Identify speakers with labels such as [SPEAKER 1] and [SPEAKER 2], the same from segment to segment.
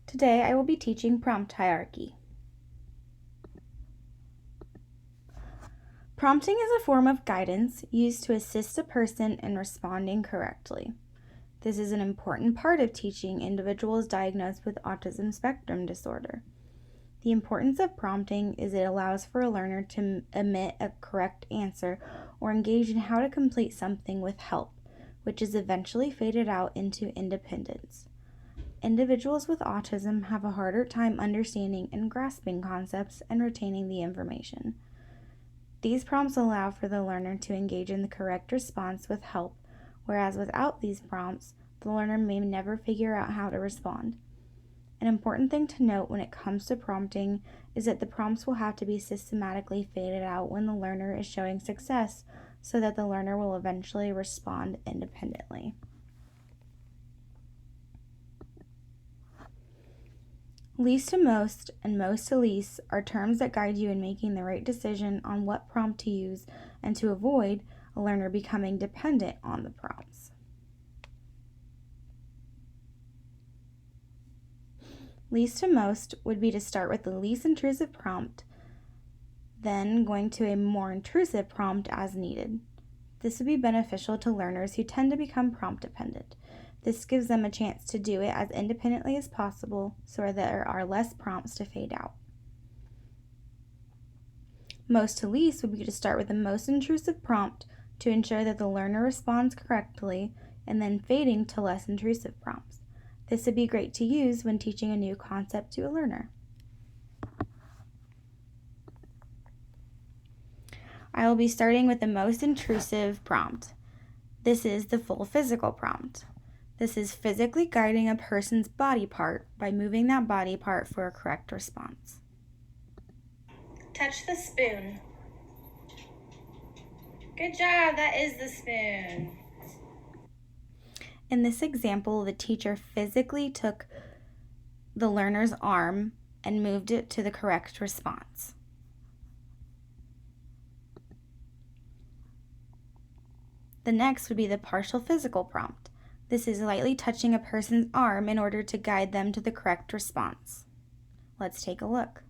[SPEAKER 1] Today I will be teaching prompt hierarchy. Prompting is a form of guidance used to assist a person in responding correctly. This is an important part of teaching individuals diagnosed with autism spectrum disorder. The importance of prompting is it allows for a learner to emit a correct answer or engage in how to complete something with help, which is eventually faded out into independence. Individuals with autism have a harder time understanding and grasping concepts and retaining the information. These prompts allow for the learner to engage in the correct response with help, whereas without these prompts, the learner may never figure out how to respond. An important thing to note when it comes to prompting is that the prompts will have to be systematically faded out when the learner is showing success so that the learner will eventually respond independently. Least to most and most to least are terms that guide you in making the right decision on what prompt to use and to avoid a learner becoming dependent on the prompts. Least to most would be to start with the least intrusive prompt, then going to a more intrusive prompt as needed. This would be beneficial to learners who tend to become prompt dependent. This gives them a chance to do it as independently as possible so there are less prompts to fade out. Most to least would be to start with the most intrusive prompt to ensure that the learner responds correctly and then fading to less intrusive prompts. This would be great to use when teaching a new concept to a learner. I will be starting with the most intrusive prompt. This is the full physical prompt. This is physically guiding a person's body part by moving that body part for a correct response.
[SPEAKER 2] Touch the spoon. Good job, that is the spoon.
[SPEAKER 1] In this example, the teacher physically took the learner's arm and moved it to the correct response. The next would be the partial physical prompt. This is lightly touching a person's arm in order to guide them to the correct response. Let's take a look.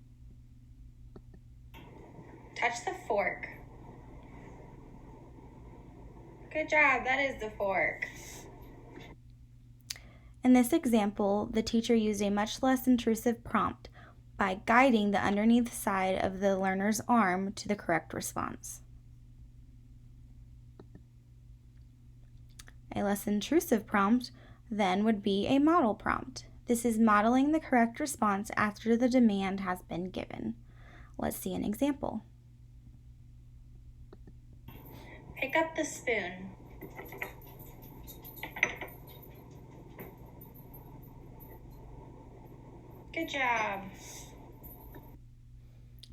[SPEAKER 2] Touch the fork. Good job, that is the fork.
[SPEAKER 1] In this example, the teacher used a much less intrusive prompt by guiding the underneath side of the learner's arm to the correct response. A less intrusive prompt then would be a model prompt. This is modeling the correct response after the demand has been given. Let's see an example.
[SPEAKER 2] Pick up the spoon. Good job.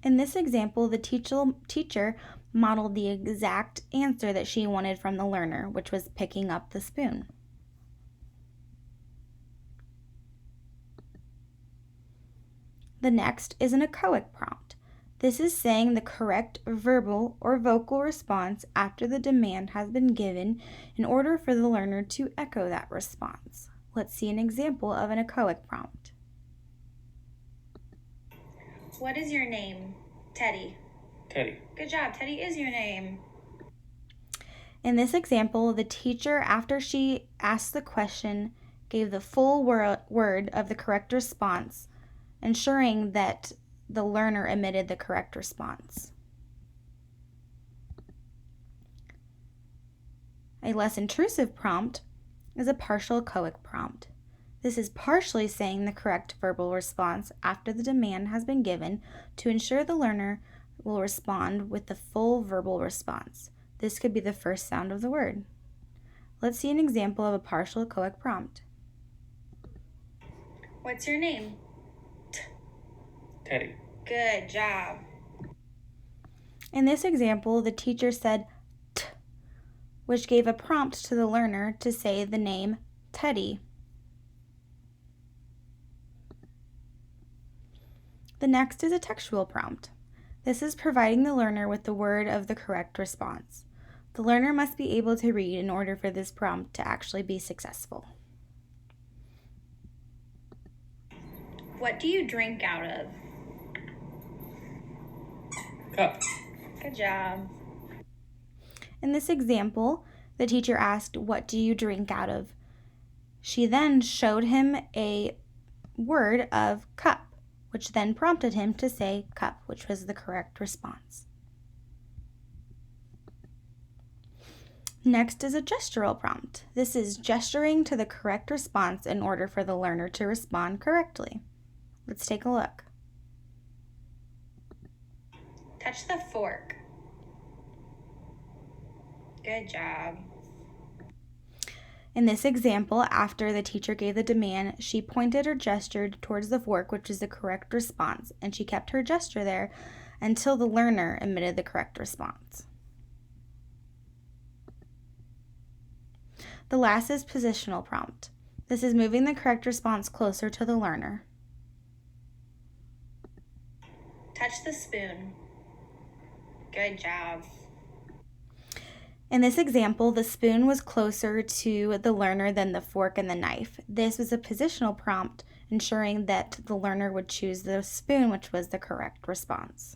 [SPEAKER 1] In this example, the teacher modeled the exact answer that she wanted from the learner, which was picking up the spoon. The next is an echoic prompt. This is saying the correct verbal or vocal response after the demand has been given in order for the learner to echo that response. Let's see an example of an echoic prompt.
[SPEAKER 2] What is your name? Teddy.
[SPEAKER 3] Teddy.
[SPEAKER 2] Good job, Teddy is your name.
[SPEAKER 1] In this example, the teacher, after she asked the question, gave the full word of the correct response, ensuring that the learner emitted the correct response. A less intrusive prompt is a partial echoic prompt. This is partially saying the correct verbal response after the demand has been given to ensure the learner will respond with the full verbal response. This could be the first sound of the word. Let's see an example of a partial echoic prompt.
[SPEAKER 2] What's your name?
[SPEAKER 3] Teddy.
[SPEAKER 2] Good job.
[SPEAKER 1] In this example, the teacher said t, which gave a prompt to the learner to say the name Teddy. The next is a textual prompt. This is providing the learner with the word of the correct response. The learner must be able to read in order for this prompt to actually be successful.
[SPEAKER 2] What do you drink out of?
[SPEAKER 3] Cup.
[SPEAKER 2] Good job.
[SPEAKER 1] In this example, the teacher asked, "What do you drink out of?" She then showed him a word of cup, which then prompted him to say cup, which was the correct response. Next is a gestural prompt. This is gesturing to the correct response in order for the learner to respond correctly. Let's take a look.
[SPEAKER 2] Touch the fork. Good job.
[SPEAKER 1] In this example, after the teacher gave the demand, she pointed or gestured towards the fork, which is the correct response, and she kept her gesture there until the learner emitted the correct response. The last is positional prompt. This is moving the correct response closer to the learner.
[SPEAKER 2] Touch the spoon. Good job.
[SPEAKER 1] In this example, the spoon was closer to the learner than the fork and the knife. This was a positional prompt, ensuring that the learner would choose the spoon, which was the correct response.